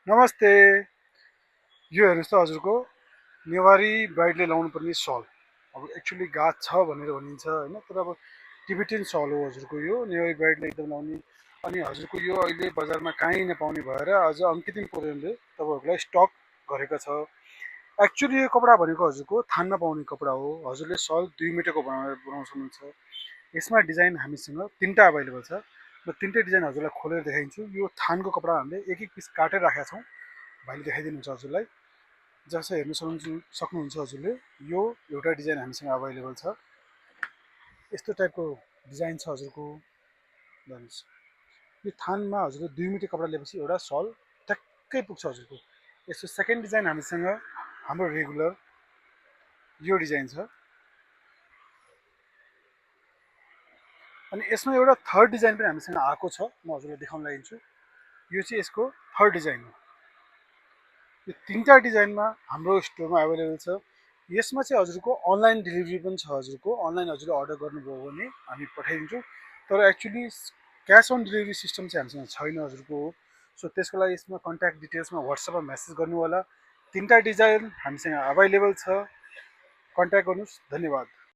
नमस्ते। यो हेर्नुहोस् त हजुरको नेवारी ब्राइडले लाउनुपर्ने सल। अब एक्चुअली गाछ छ भनेर भनिन्छ होइन, तर अब टिबेटियन सल हो हजुरको यो नेवारी ब्राइडले एकदम लाउने। अनि हजुरको यो अहिले बजारमा काहीँ नपाउने भएर आज अङ्कितिम पोरेलले तपाईँहरूलाई स्टक गरेको छ। एक्चुअली यो कपडा भनेको हजुरको थानमा पाउने कपडा हो। हजुरले सल 2 मिटरको बनाउन सक्नुहुन्छ। यसमा डिजाइन हामीसँग तिनवटा अभाइलेबल छ। म तिनटै डिजाइन हजुरलाई खोलेर देखाइदिन्छु। यो थानको कपडा हामीले एक एक पिस काटेर राखेका छौँ। भाइले देखाइदिनुहुन्छ हजुरलाई। जसो हेर्नु सक्नुहुन्छ हजुरले। यो एउटा डिजाइन हामीसँग अभाइलेबल छ। यस्तो टाइपको डिजाइन छ हजुरको। हेर्नुहोस्, यो थानमा हजुरले 2 मिटर कपडा लिएपछि एउटा सल ट्याक्कै पुग्छ हजुरको। यसको सेकेन्ड डिजाइन हामीसँग हाम्रो रेगुलर यो डिजाइन छ। अनि यसमा एउटा थर्ड डिजाइन पनि हामीसँग आएको छ, म हजुरलाई देखाउन लागिन्छु। यो चाहिँ यसको थर्ड डिजाइन हो। यो तिनवटा डिजाइनमा हाम्रो स्टोरमा अभाइलेबल छ। यसमा चाहिँ हजुरको अनलाइन डेलिभरी पनि छ। हजुरको अनलाइन हजुरले अर्डर गर्नुभयो भने हामी पठाइदिन्छौँ। तर actually cash on delivery system चाहिँ हामीसँग छैन हजुरको। सो त्यसको लागि यसमा कन्ट्याक्ट डिटेल्समा वाट्सएपमा मेसेज गर्नु होला। तिनवटा डिजाइन हामीसँग अभाइलेबल छ। कन्ट्याक्ट गर्नुहोस्। धन्यवाद।